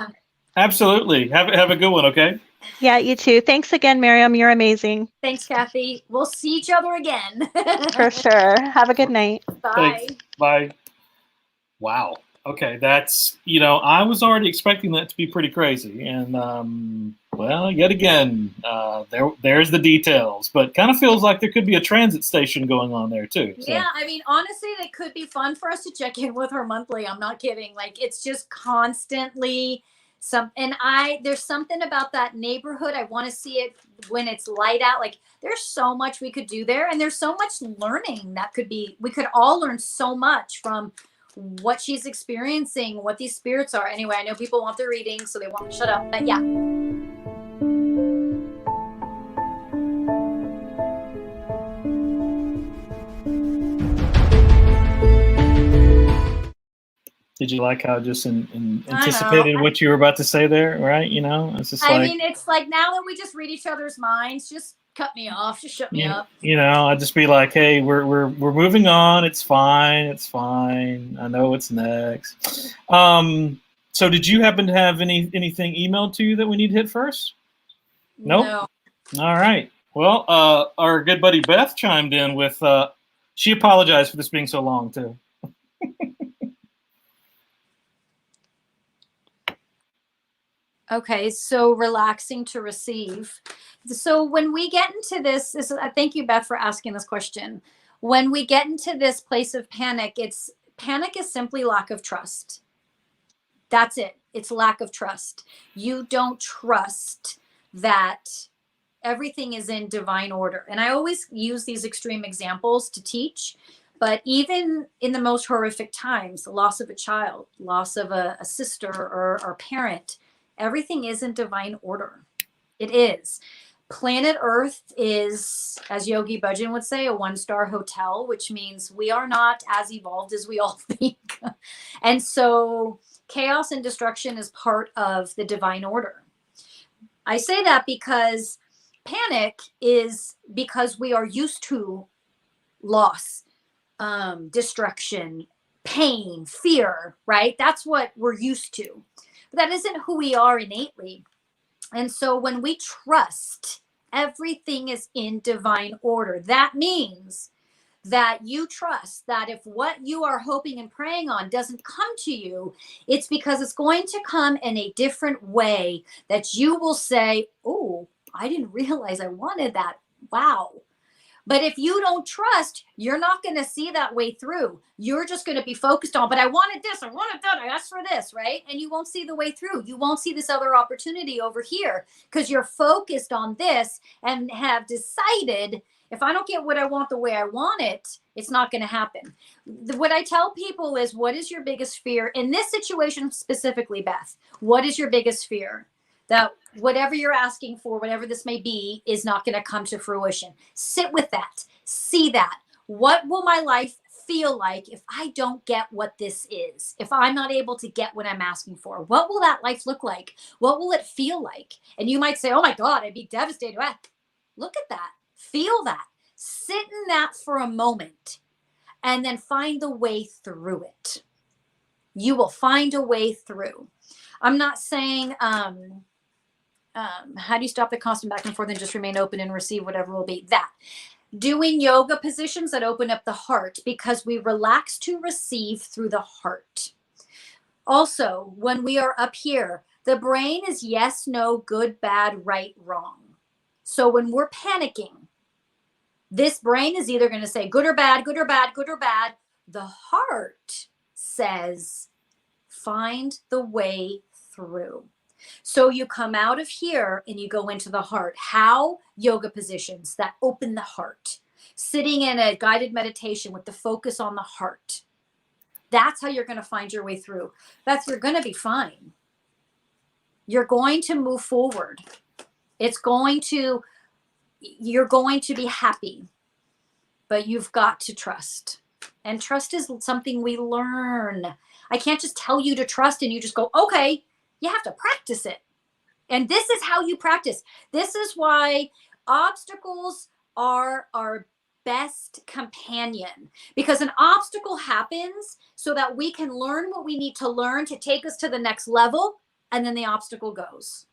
Absolutely. Have a good one, okay? Yeah, you too. Thanks again, Maryam. You're amazing. Thanks, Kathy. We'll see each other again. For sure. Have a good night. Bye. Thanks. Bye. Wow. Okay, that's, I was already expecting that to be pretty crazy. And, well, yet again, there's the details. But kind of feels like there could be a transit station going on there, too. So. Yeah, I mean, honestly, it could be fun for us to check in with her monthly. I'm not kidding. Like, it's just constantly there's something about that neighborhood. I want to see it when it's light out. Like, there's so much we could do there. And there's so much learning we could all learn so much from what she's experiencing, what these spirits are. Anyway, I know people want their readings, so they want to shut up. But yeah. Did you like how I just anticipated what you were about to say there, right? It's just I mean, it's like, now that we just read each other's minds, just cut me off, just shut me up. I'd just be like, hey, we're moving on. It's fine. I know what's next. So did you happen to have anything emailed to you that we need to hit first? Nope? No. All right. Well, our good buddy Beth chimed in with, she apologized for this being so long too. Okay, so relaxing to receive. So when we get into this thank you, Beth, for asking this question. When we get into this place of panic is simply lack of trust. That's it. It's lack of trust. You don't trust that everything is in divine order. And I always use these extreme examples to teach, but even in the most horrific times, the loss of a child, loss of a sister or a parent, everything is in divine order. It is. Planet Earth is, as Yogi Bhajan would say, a one-star hotel, which means we are not as evolved as we all think. And so chaos and destruction is part of the divine order. I say that because panic is because we are used to loss, destruction, pain, fear, right? That's what we're used to. But that isn't who we are innately. And so when we trust everything is in divine order, that means that you trust that if what you are hoping and praying on doesn't come to you, it's because it's going to come in a different way that you will say, oh, I didn't realize I wanted that. Wow. But if you don't trust, you're not going to see that way through. You're just going to be focused on, but I wanted this, I wanted that, I asked for this, right? And you won't see the way through. You won't see this other opportunity over here because you're focused on this and have decided, if I don't get what I want the way I want it, it's not going to happen. What I tell people is, what is your biggest fear? In this situation specifically, Beth, what is your biggest fear? that whatever you're asking for, whatever this may be, is not going to come to fruition. Sit with that. See that. What will my life feel like if I don't get what this is? If I'm not able to get what I'm asking for, what will that life look like? What will it feel like? And you might say, oh my God, I'd be devastated. Look at that. Feel that. Sit in that for a moment and then find the way through it. You will find a way through. I'm not saying, how do you stop the constant back and forth and just remain open and receive whatever will be? That. Doing yoga positions that open up the heart, because we relax to receive through the heart. Also, when we are up here, the brain is yes, no, good, bad, right, wrong. So when we're panicking, this brain is either going to say good or bad, good or bad, good or bad. The heart says, find the way through. So you come out of here and you go into the heart. How? Yoga positions that open the heart. Sitting in a guided meditation with the focus on the heart. That's how you're going to find your way through. You're going to be fine. You're going to move forward. You're going to be happy, but you've got to trust. And trust is something we learn. I can't just tell you to trust and you just go, okay. You have to practice it. And this is how you practice. This is why obstacles are our best companion, because an obstacle happens so that we can learn what we need to learn to take us to the next level, and then the obstacle goes.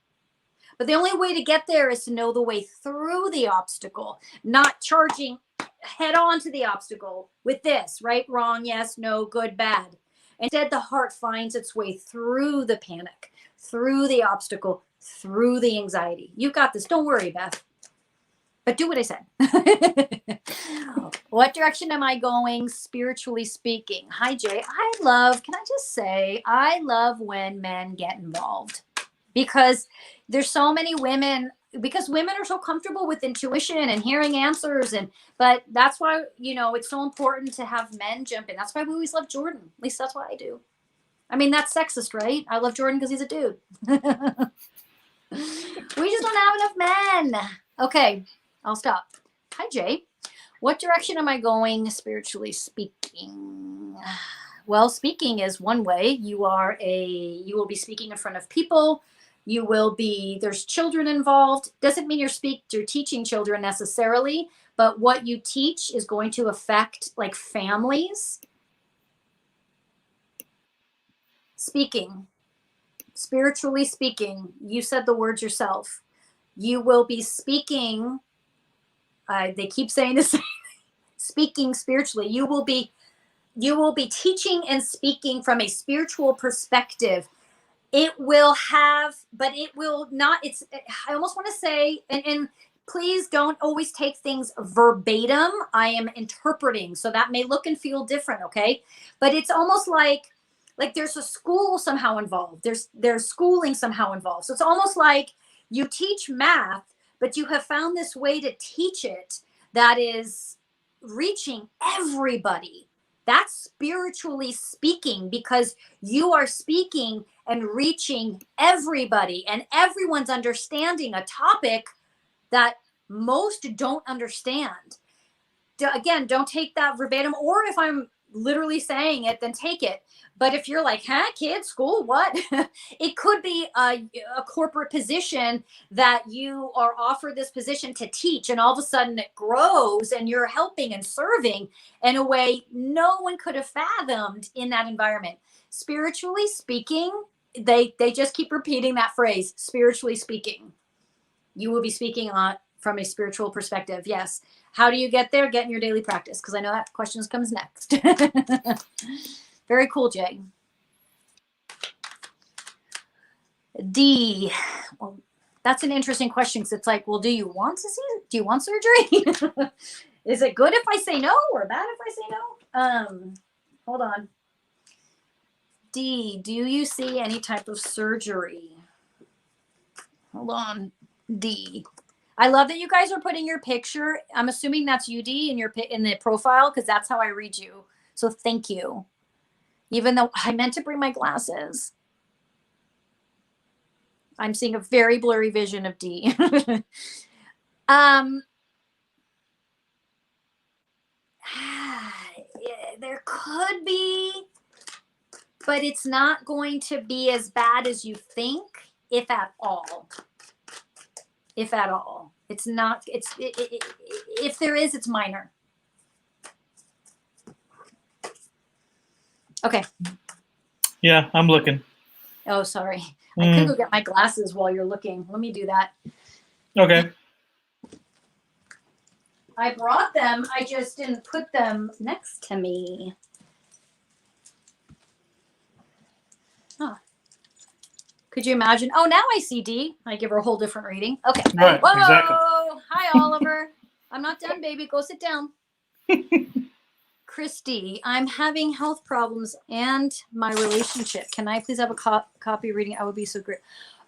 But the only way to get there is to know the way through the obstacle, not charging head on to the obstacle with this, right, wrong, yes, no, good, bad. Instead, the heart finds its way through the panic, through the obstacle, through the anxiety. You got this. Don't worry, Beth. But do what I said. What direction am I going, spiritually speaking? Hi, Jay. Can I just say, I love when men get involved, because there's so many women, because women are so comfortable with intuition and hearing answers. But that's why, it's so important to have men jump in. That's why we always love Jordan. At least that's what I do. I mean, that's sexist, right? I love Jordan because he's a dude. We just don't have enough men. Okay, I'll stop. Hi, Jay. What direction am I going, spiritually speaking? Well, speaking is one way. You will be speaking in front of people. There's children involved. Doesn't mean you're teaching children necessarily, but what you teach is going to affect like families. Speaking, spiritually speaking, you said the words yourself. You will be speaking. They keep saying this, speaking spiritually. You will be teaching and speaking from a spiritual perspective. It will have, but it will not, I almost want to say, and please don't always take things verbatim. I am interpreting, so that may look and feel different, okay? But it's almost like there's a school somehow involved. There's schooling somehow involved. So it's almost like you teach math, but you have found this way to teach it that is reaching everybody. That's spiritually speaking, because you are speaking and reaching everybody, and everyone's understanding a topic that most don't understand. Again, don't take that verbatim, or if I'm literally saying it, then take it. But if you're like, kids, school, what? It could be a corporate position that you are offered this position to teach, and all of a sudden it grows and you're helping and serving in a way no one could have fathomed in that environment. Spiritually speaking, they just keep repeating that phrase, spiritually speaking. You will be speaking from a spiritual perspective. Yes. How do you get there? Get in your daily practice, because I know that question comes next. Very cool, Jay. D. Well, that's an interesting question, because it's like, well, do you want surgery? Is it good if I say no, or bad if I say no? Hold on. D. Do you see any type of surgery? Hold on. D. I love that you guys are putting your picture. I'm assuming that's UD in the profile, because that's how I read you. So thank you. Even though I meant to bring my glasses. I'm seeing a very blurry vision of D. There could be, but it's not going to be as bad as you think, if at all. If at all. It's not, if there is, it's minor. Okay. Yeah, I'm looking. Oh, sorry. I could go get my glasses while you're looking. Let me do that. Okay. I brought them. I just didn't put them next to me. Oh. Could you imagine? Oh, now I see D. I give her a whole different reading. Okay. Right. Whoa. Exactly. Hi, Oliver. I'm not done, baby. Go sit down. Christy, I'm having health problems and my relationship. Can I please have a copy reading? I would be so great.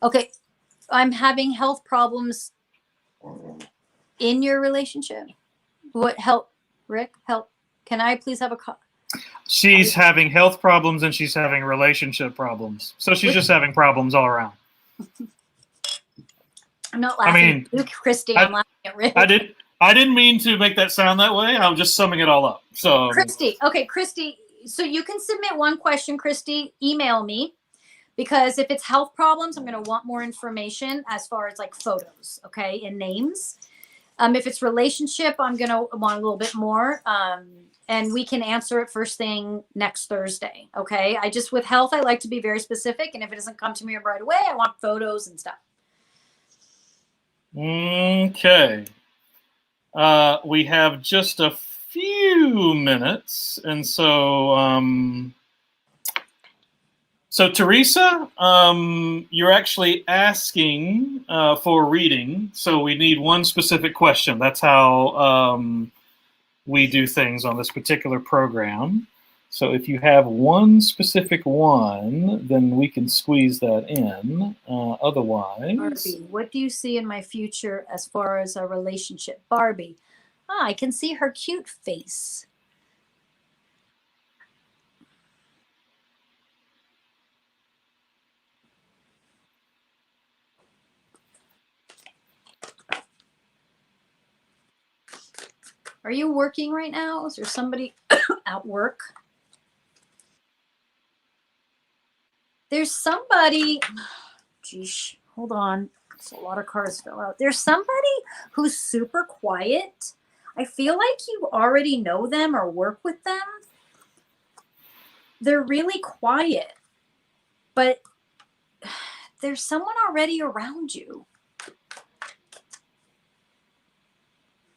Okay. I'm having health problems in your relationship. What help, Rick? Help. Can I please have a copy? She's having health problems and she's having relationship problems. So she's just having problems all around. I'm not laughing at you, Christy. I'm laughing at Rick. I didn't mean to make that sound that way. I'm just summing it all up. So Christy, okay, Christy. So you can submit one question, Christy. Email me, because if it's health problems, I'm going to want more information as far as like photos, okay, and names. If it's relationship, I'm going to want a little bit more. And we can answer it first thing next Thursday. Okay. With health, I like to be very specific. And if it doesn't come to me right away, I want photos and stuff. Okay. We have just a few minutes. And so, so Teresa, you're actually asking for a reading. So we need one specific question. That's how we do things on this particular program. So if you have one specific one, then we can squeeze that in. Otherwise, Barbie, what do you see in my future as far as a relationship? Barbie, I can see her cute face. Are you working right now? Is there somebody at work? There's somebody, geez, hold on. There's a lot of cards fell out. There's somebody who's super quiet. I feel like you already know them or work with them. They're really quiet, but there's someone already around you.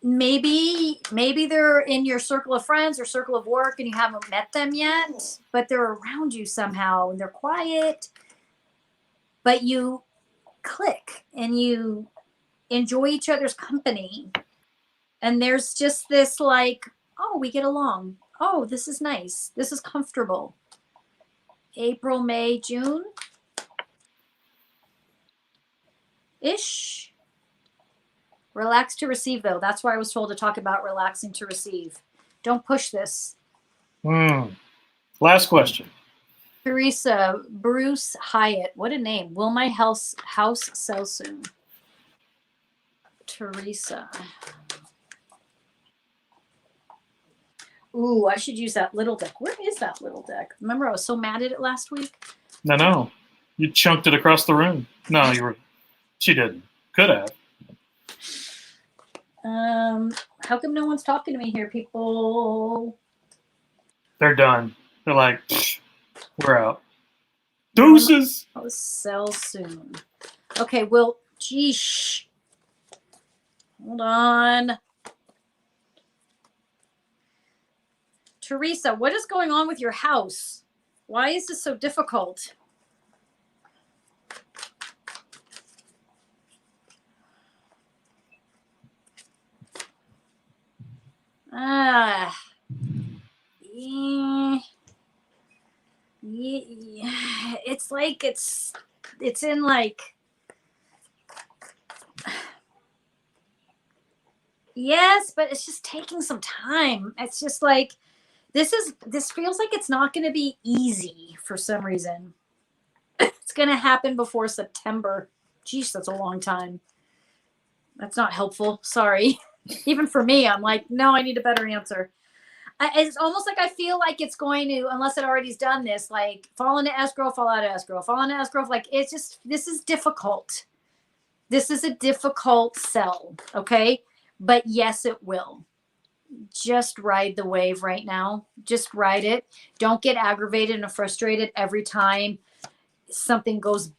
Maybe they're in your circle of friends or circle of work and you haven't met them yet, but they're around you somehow and they're quiet, but you click and you enjoy each other's company. And there's just this like, oh, we get along. Oh, this is nice. This is comfortable. April, May, June ish. Relax to receive, though. That's why I was told to talk about relaxing to receive. Don't push this. Last question. Teresa, Bruce Hyatt. What a name. Will my house sell soon? Teresa. Ooh, I should use that little deck. Where is that little deck? Remember, I was so mad at it last week? No. You chunked it across the room. No, she didn't. Could have. How come no one's talking to me here, people? They're done. They're like, we're out. Deuces. I'll sell soon. Okay, well, geesh. Hold on. Teresa, what is going on with your house? Why is this so difficult? It's like it's in like, yes, but it's just taking some time. It's just like this feels like it's not going to be easy for some reason. It's going to happen before September. Geez, that's a long time. That's not helpful. Sorry. Even for me, I'm like, no, I need a better answer. It's almost like I feel like it's going to, unless it already's done this, like fall into escrow, fall out of escrow, fall into escrow. Like it's just, this is difficult. This is a difficult sell. Okay. But yes, it will. Just ride the wave right now. Just ride it. Don't get aggravated and frustrated every time something goes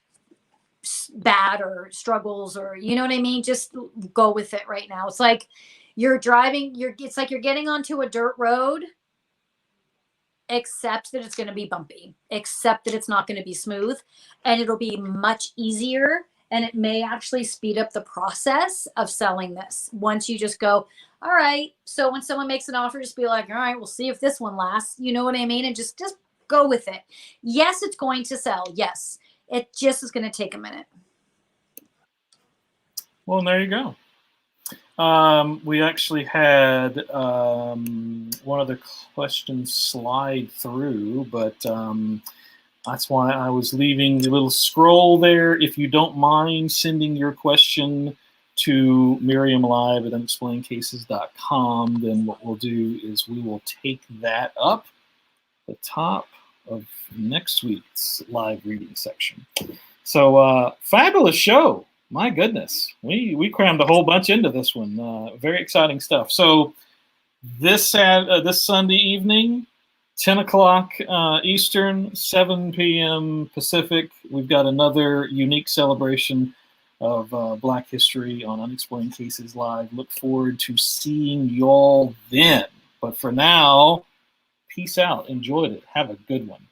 bad or struggles, or you know what I mean? Just go with it right now. It's like you're driving, it's like you're getting onto a dirt road, except that it's going to be bumpy, except that it's not going to be smooth, and it'll be much easier, and it may actually speed up the process of selling this once you just go, all right. So when someone makes an offer, just be like, all right, we'll see if this one lasts. You know what I mean? And just go with it. Yes, it's going to sell. Yes. It just is going to take a minute. Well, there you go. We actually had one of the questions slide through, but that's why I was leaving the little scroll there. If you don't mind sending your question to maryamlive at unexplainedcases.com, then what we'll do is we will take that up the top of next week's live reading section. So fabulous show. My goodness. We crammed a whole bunch into this one. Very exciting stuff. So this Sunday evening, 10 o'clock Eastern, 7 p.m. Pacific, we've got another unique celebration of Black history on Unexplained Cases Live. Look forward to seeing y'all then. But for now, peace out. Enjoyed it. Have a good one.